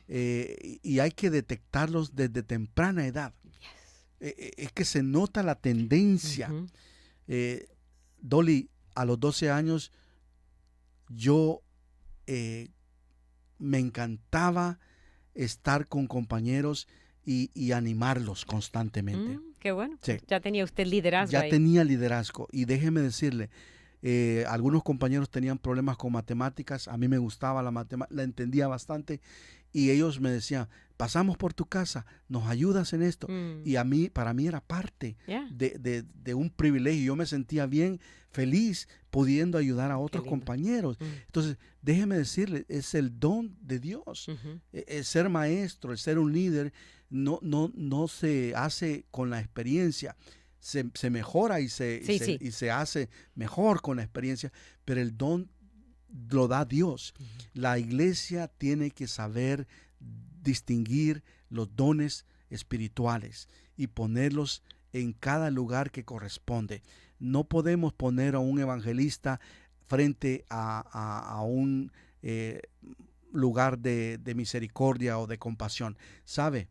Y hay que detectarlos desde temprana edad. Es que se nota la tendencia. Ujú. Dolly, a los 12 años, yo me encantaba estar con compañeros y animarlos constantemente. Qué bueno. Sí. Ya tenía usted liderazgo Ya ahí. tenía liderazgo, y déjeme decirle, algunos compañeros tenían problemas con matemáticas, a mí me gustaba la matemática, la entendía bastante, y ellos me decían, pasamos por tu casa, nos ayudas en esto, y para mí era parte Ya. de un privilegio. Yo me sentía bien, feliz, pudiendo ayudar a otros lindo. compañeros. Mm. Entonces, déjeme decirle, es el don de Dios. Ujú. El ser maestro, el ser un líder, no se hace con la experiencia. Se mejora y Sí. y se hace mejor con la experiencia, pero el don lo da Dios. La iglesia tiene que saber distinguir los dones espirituales y ponerlos en cada lugar que corresponde. No podemos poner a un evangelista frente a un lugar de misericordia o de compasión, ¿sabe?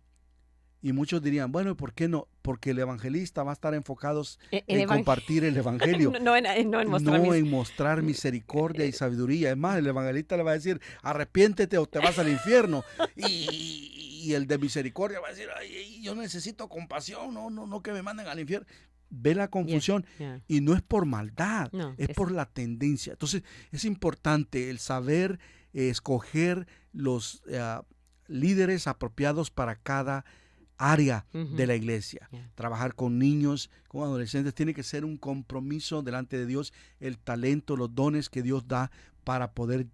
Y muchos dirían, bueno, ¿por qué no? Porque el evangelista va a estar enfocado en compartir el evangelio. No en mostrar misericordia y sabiduría. Es más, el evangelista le va a decir, arrepiéntete o te vas al infierno. Y el de misericordia va a decir, ay, yo necesito compasión, no que me manden al infierno. Ve la confusión. Yeah. Y no es por maldad, No, es por la tendencia. Entonces, es importante el saber escoger los líderes apropiados para cada área de la iglesia. Yeah. Trabajar con niños, con adolescentes, tiene que ser un compromiso delante de Dios, el talento, los dones que Dios da para poder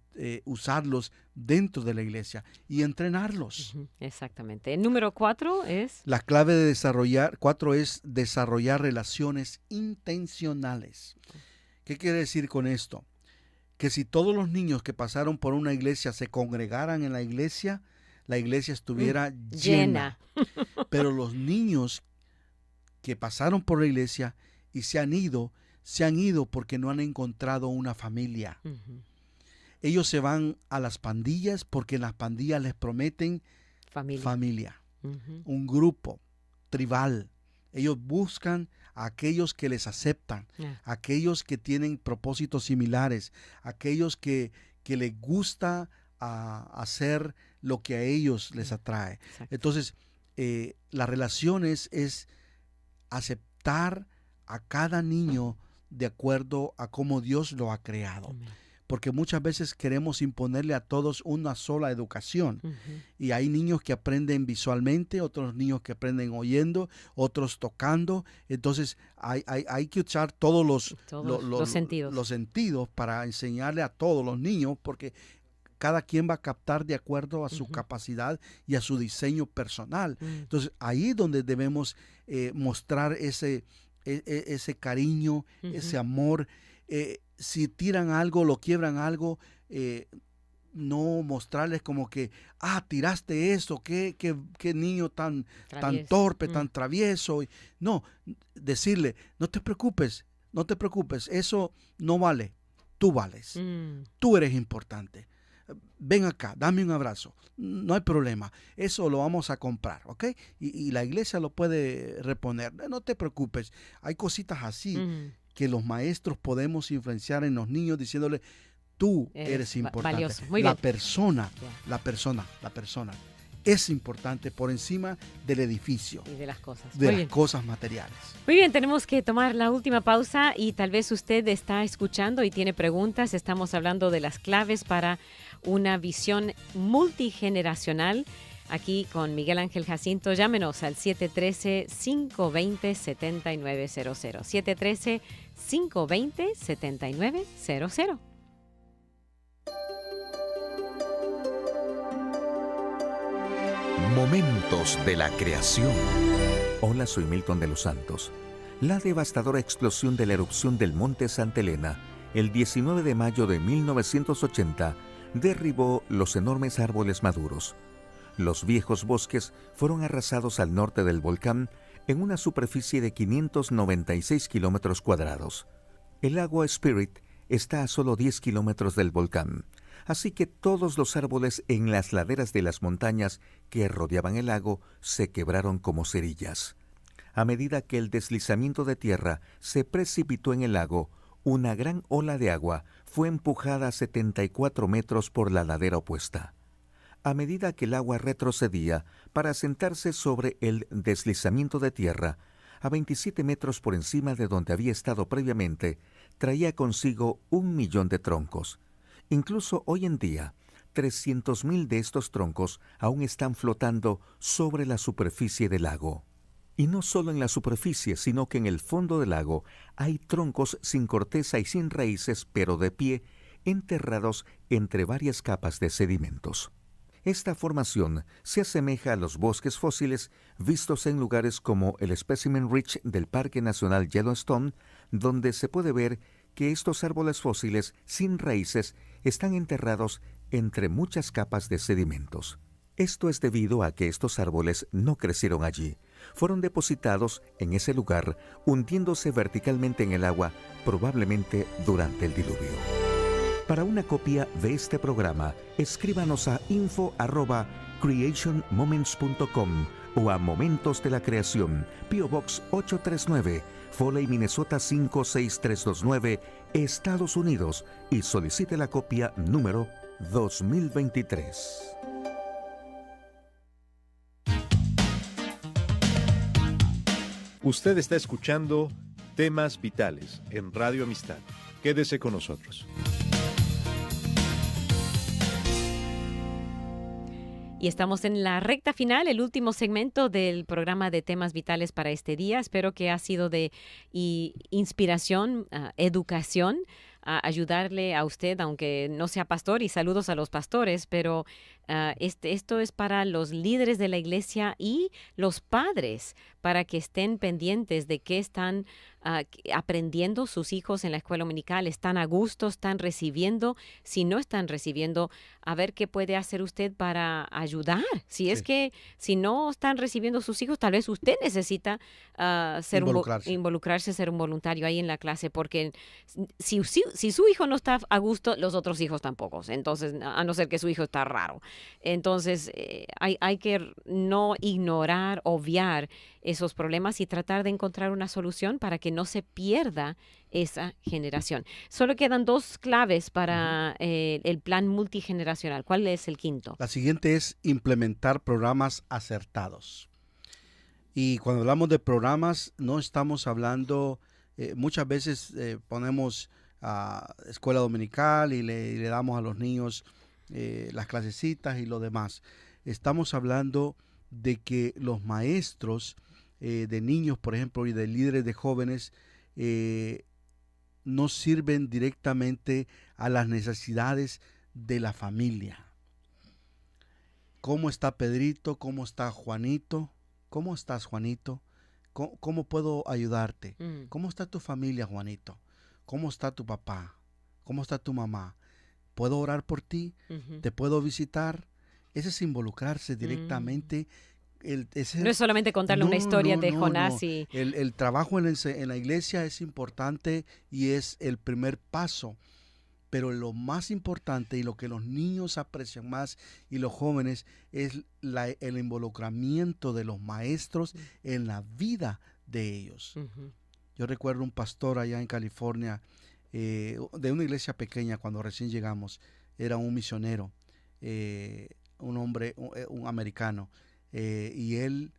usarlos dentro de la iglesia y entrenarlos. Exactamente. El número 4 es... La clave de desarrollar, 4 es desarrollar relaciones intencionales. ¿Qué quiere decir con esto? Que si todos los niños que pasaron por una iglesia se congregaran en la iglesia estuviera llena. Pero los niños que pasaron por la iglesia y se han ido porque no han encontrado una familia. Ujú. Ellos se van a las pandillas porque en las pandillas les prometen familia, Ujú. un grupo tribal. Ellos buscan a aquellos que les aceptan, Yeah. aquellos que tienen propósitos similares, aquellos que les gusta hacer lo que a ellos les atrae. Exacto. Entonces, las relaciones es aceptar a cada niño de acuerdo a cómo Dios lo ha creado. Amén. porque muchas veces queremos imponerle a todos una sola educación. Y hay niños que aprenden visualmente, otros niños que aprenden oyendo, otros tocando. Entonces hay que usar todos los sentidos para enseñarle a todos los niños, porque cada quien va a captar de acuerdo a su capacidad y a su diseño personal. Entonces ahí es donde debemos mostrar ese cariño, ese amor. Si tiran algo, lo quiebran algo, no mostrarles como que, tiraste eso, qué niño tan torpe, tan travieso. No, decirle, no te preocupes, eso no vale, tú vales, tú eres importante. Ven acá, dame un abrazo, no hay problema, eso lo vamos a comprar, ¿ok? Y la iglesia lo puede reponer, no te preocupes. Hay cositas así que los maestros podemos influenciar en los niños diciéndole, tú eres importante. Valioso. Muy bien. La persona es importante por encima del edificio. Y de las cosas. De las cosas materiales. Muy bien, tenemos que tomar la última pausa y tal vez usted está escuchando y tiene preguntas. Estamos hablando de las claves para una visión multigeneracional. Aquí con Miguel Ángel Jacinto, llámenos al 713-520-7900. 713-520-7900. Momentos de la creación. Hola, soy Milton de los Santos. La devastadora explosión de la erupción del Monte Santa Elena, el 19 de mayo de 1980, derribó los enormes árboles maduros. Los viejos bosques fueron arrasados al norte del volcán en una superficie de 596 kilómetros cuadrados. El lago Spirit está a solo 10 kilómetros del volcán, así que todos los árboles en las laderas de las montañas que rodeaban el lago se quebraron como cerillas. A medida que el deslizamiento de tierra se precipitó en el lago, una gran ola de agua fue empujada a 74 metros por la ladera opuesta. A medida que el agua retrocedía para asentarse sobre el deslizamiento de tierra, a 27 metros por encima de donde había estado previamente, traía consigo 1 millón de troncos. Incluso hoy en día, 300,000 de estos troncos aún están flotando sobre la superficie del lago. Y no solo en la superficie, sino que en el fondo del lago hay troncos sin corteza y sin raíces, pero de pie, enterrados entre varias capas de sedimentos. Esta formación se asemeja a los bosques fósiles vistos en lugares como el Specimen Ridge del Parque Nacional Yellowstone, donde se puede ver que estos árboles fósiles sin raíces están enterrados entre muchas capas de sedimentos. Esto es debido a que estos árboles no crecieron allí. Fueron depositados en ese lugar, hundiéndose verticalmente en el agua, probablemente durante el diluvio. Para una copia de este programa, escríbanos a info@creationmoments.com o a Momentos de la Creación, P.O. Box 839, Foley, Minnesota 56329, Estados Unidos, y solicite la copia número 2023. Usted está escuchando Temas Vitales en Radio Amistad. Quédese con nosotros. Y estamos en la recta final, el último segmento del programa de Temas Vitales para este día. Espero que ha sido de inspiración, educación, ayudarle a usted, aunque no sea pastor, y saludos a los pastores, pero esto es para los líderes de la iglesia y los padres, para que estén pendientes de qué están aprendiendo sus hijos en la escuela dominical. ¿Están a gusto? ¿Están recibiendo? Si no están recibiendo, a ver qué puede hacer usted para ayudar. Si es que si no están recibiendo sus hijos, tal vez usted necesita involucrarse, ser un voluntario ahí en la clase, porque si su hijo no está a gusto, los otros hijos tampoco. Entonces, a no ser que su hijo está raro. Entonces, hay que no ignorar, obviar esos problemas y tratar de encontrar una solución para que no se pierda esa generación. Solo quedan 2 claves para el plan multigeneracional. ¿Cuál es el quinto? La siguiente es implementar programas acertados. Y cuando hablamos de programas, no estamos hablando, muchas veces ponemos escuela dominical y le damos a los niños las clasecitas y lo demás. Estamos hablando de que los maestros de niños, por ejemplo, y de líderes de jóvenes, no sirven directamente a las necesidades de la familia. ¿Cómo está Pedrito? ¿Cómo está Juanito? ¿Cómo estás, Juanito? ¿Cómo puedo ayudarte? ¿Cómo está tu familia, Juanito? ¿Cómo está tu papá? ¿Cómo está tu mamá? ¿Puedo orar por ti? ¿Te puedo visitar? Ese es involucrarse directamente. No es solamente contarle una historia de Jonás. Y El trabajo en la iglesia es importante y es el primer paso. Pero lo más importante y lo que los niños aprecian más y los jóvenes es el involucramiento de los maestros en la vida de ellos. Yo recuerdo un pastor allá en California, de una iglesia pequeña cuando recién llegamos. Era un misionero, un hombre, un americano, y él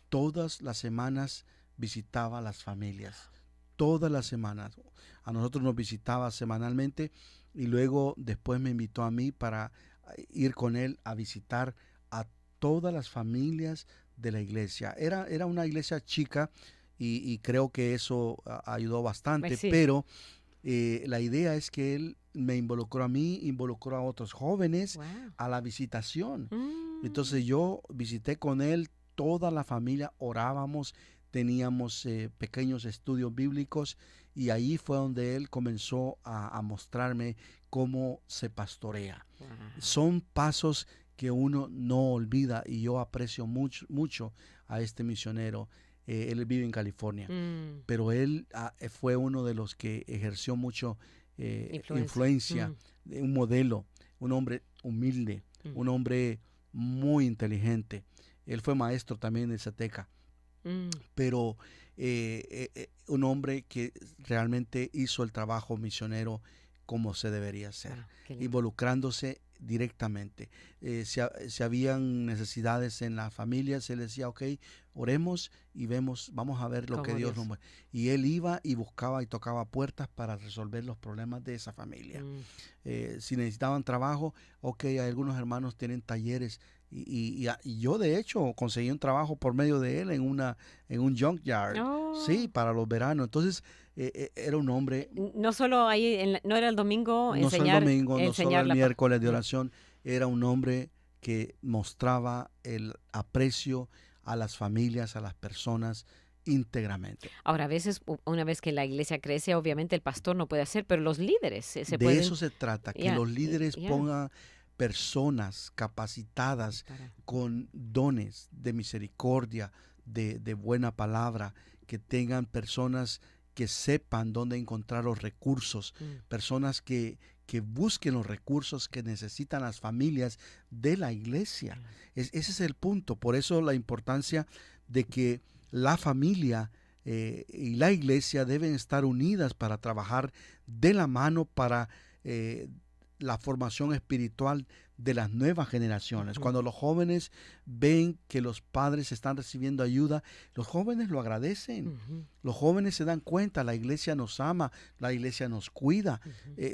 todas las semanas visitaba a las familias. Todas las semanas. A nosotros nos visitaba semanalmente y luego después me invitó a mí para ir con él a visitar a todas las familias de la iglesia. Era una iglesia chica y creo que eso ayudó bastante, sí. Pero la idea es que él me involucró a mí, involucró a otros jóvenes a la visitación. Entonces yo visité con él toda la familia, orábamos, teníamos pequeños estudios bíblicos y ahí fue donde él comenzó a mostrarme cómo se pastorea. Son pasos que uno no olvida y yo aprecio mucho a este misionero. Él vive en California, pero él fue uno de los que ejerció mucho influencia, un modelo, un hombre humilde, un hombre muy inteligente. Él fue maestro también de Zateca. Pero un hombre que realmente hizo el trabajo misionero como se debería hacer, involucrándose directamente. Si habían necesidades en la familia, se le decía, ok, oremos y vamos a ver lo que Dios nos muestra. Y él iba y buscaba y tocaba puertas para resolver los problemas de esa familia. Si necesitaban trabajo, ok, algunos hermanos tienen talleres. Y yo de hecho conseguí un trabajo por medio de él en un junkyard, sí, para los veranos. Entonces era un hombre. No solo ahí, no era el domingo no enseñar, solo el domingo, no solo el miércoles de oración. oración, era un hombre que mostraba el aprecio a las familias, a las personas íntegramente. Ahora, a veces, una vez que la iglesia crece, obviamente el pastor no puede hacer, pero los líderes se de pueden. De eso se trata, que los líderes pongan personas capacitadas con dones de misericordia, de buena palabra, que tengan personas que sepan dónde encontrar los recursos, personas que busquen los recursos que necesitan las familias de la iglesia. Ese es el punto. Por eso la importancia de que la familia y la iglesia deben estar unidas para trabajar de la mano para la formación espiritual de las nuevas generaciones. Cuando los jóvenes ven que los padres están recibiendo ayuda, los jóvenes lo agradecen. Los jóvenes se dan cuenta, la iglesia nos ama, la iglesia nos cuida,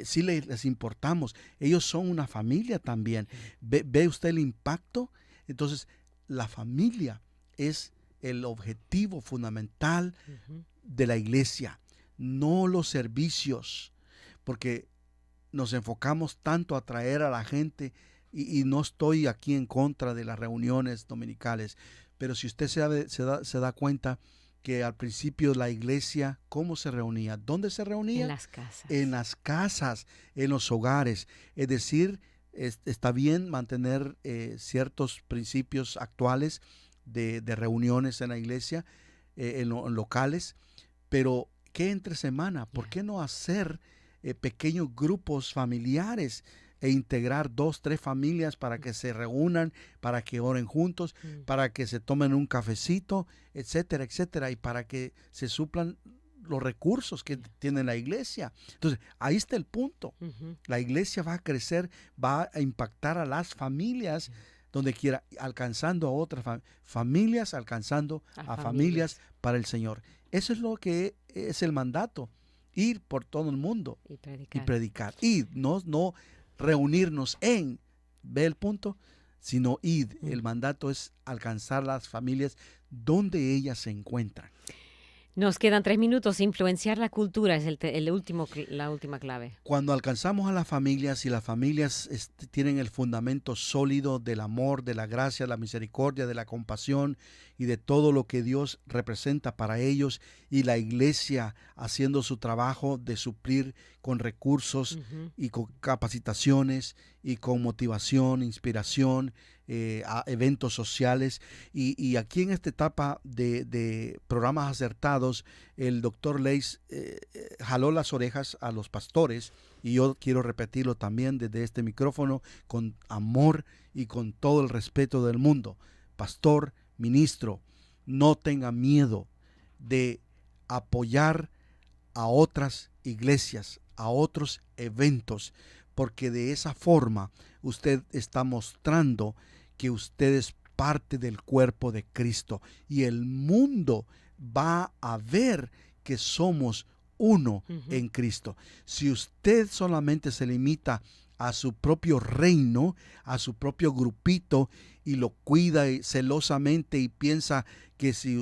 sí les importamos. Ellos son una familia también. ¿Ve usted el impacto? Entonces, la familia es el objetivo fundamental de la iglesia, no los servicios, porque nos enfocamos tanto a traer a la gente y no estoy aquí en contra de las reuniones dominicales, pero si usted se da cuenta que al principio la iglesia, ¿cómo se reunía? ¿Dónde se reunía? En las casas. En las casas, en los hogares. Es decir, está bien mantener ciertos principios actuales de reuniones en la iglesia, en locales, pero ¿qué entre semana? ¿Por qué no hacer pequeños grupos familiares e integrar 2, 3 familias para que se reúnan, para que oren juntos, para que se tomen un cafecito, etcétera, etcétera, y para que se suplan los recursos que tiene la iglesia? Entonces, ahí está el punto. La iglesia va a crecer, va a impactar a las familias donde quiera, alcanzando a otras familias, alcanzando a familias para el Señor. Eso es lo que es el mandato ir por todo el mundo Y y predicar. predicar. Ir, no reunirnos ve el punto, sino ir. El mandato es alcanzar las familias donde ellas se encuentran. Nos quedan 3 minutos. Influenciar la cultura es la última clave. Cuando alcanzamos a las familias y las familias tienen el fundamento sólido del amor, de la gracia, de la misericordia, de la compasión y de todo lo que Dios representa para ellos, y la iglesia haciendo su trabajo de suplir con recursos y con capacitaciones y con motivación, inspiración, a eventos sociales. Y aquí en esta etapa de programas acertados, el doctor Leis jaló las orejas a los pastores, y yo quiero repetirlo también desde este micrófono con amor y con todo el respeto del mundo. Pastor, ministro, no tenga miedo de apoyar a otras iglesias, a otros eventos, porque de esa forma usted está mostrando que usted es parte del cuerpo de Cristo, y el mundo va a ver que somos uno en Cristo. Si usted solamente se limita a su propio reino, a su propio grupito, y lo cuida celosamente y piensa que si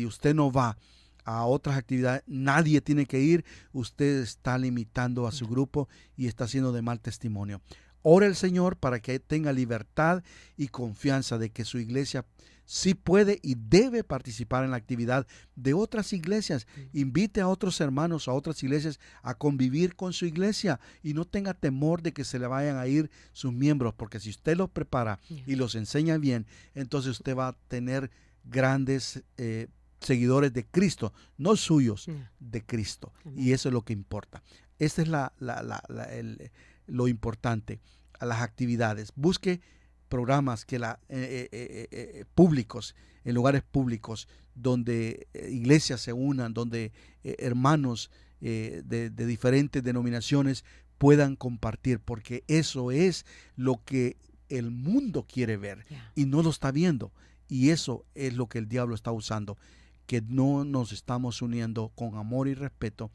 usted no va a otras actividades, nadie tiene que ir, usted está limitando a su grupo y está haciendo de mal testimonio. Ore al Señor para que tenga libertad y confianza de que su iglesia sí puede y debe participar en la actividad de otras iglesias. Invite a otros hermanos, a otras iglesias, a convivir con su iglesia, y no tenga temor de que se le vayan a ir sus miembros, porque si usted los prepara y los enseña bien, entonces usted va a tener grandes seguidores de Cristo, no suyos, de Cristo. Y eso es lo que importa. Esta es lo importante. A las actividades, busque programas que públicos, en lugares públicos, donde iglesias se unan, donde hermanos de diferentes denominaciones puedan compartir, porque eso es lo que el mundo quiere ver y no lo está viendo, y eso es lo que el diablo está usando, que no nos estamos uniendo con amor y respeto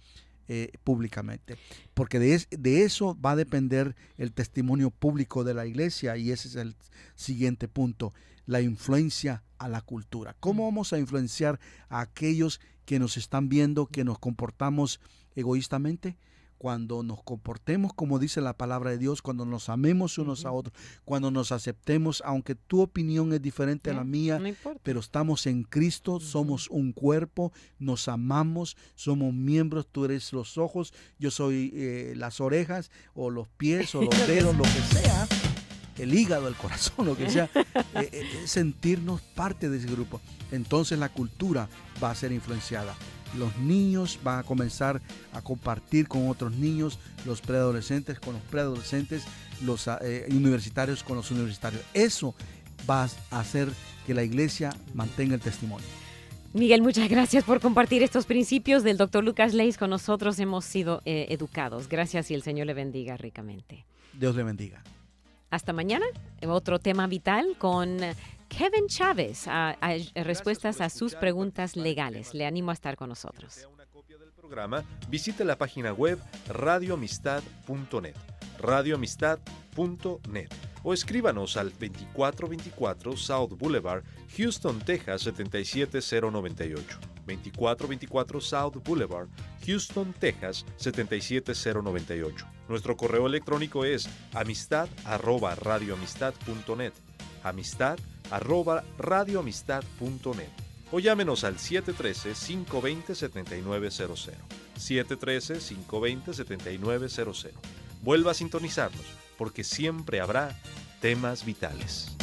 públicamente, porque de eso va a depender el testimonio público de la iglesia. Y ese es el siguiente punto: la influencia a la cultura. ¿Cómo vamos a influenciar a aquellos que nos están viendo que nos comportamos egoístamente? Cuando nos comportemos como dice la palabra de Dios, cuando nos amemos unos a otros, cuando nos aceptemos, aunque tu opinión es diferente a la mía, no importa, pero estamos en Cristo, somos un cuerpo, nos amamos, somos miembros, tú eres los ojos, yo soy las orejas, o los pies, o los dedos, lo que sea, el hígado, el corazón, lo que sea, sentirnos parte de ese grupo. Entonces la cultura va a ser influenciada. Los niños van a comenzar a compartir con otros niños, los preadolescentes con los preadolescentes, los universitarios con los universitarios. Eso va a hacer que la iglesia mantenga el testimonio. Miguel, muchas gracias por compartir estos principios del Dr. Lucas Leis con nosotros. Hemos sido educados. Gracias, y el Señor le bendiga ricamente. Dios le bendiga. Hasta mañana, otro tema vital con Kevin Chávez, respuestas a sus preguntas legales. Le animo a estar con nosotros. Una copia del programa, visite la página web radioamistad.net, radioamistad.net, o escríbanos al 2424 South Boulevard, Houston, Texas 77098. 2424 South Boulevard, Houston, Texas 77098. Nuestro correo electrónico es amistad@radioamistad.net, amistad@radioamistad.net, o llámenos al 713-520-7900, 713-520-7900. Vuelva a sintonizarnos, porque siempre habrá temas vitales.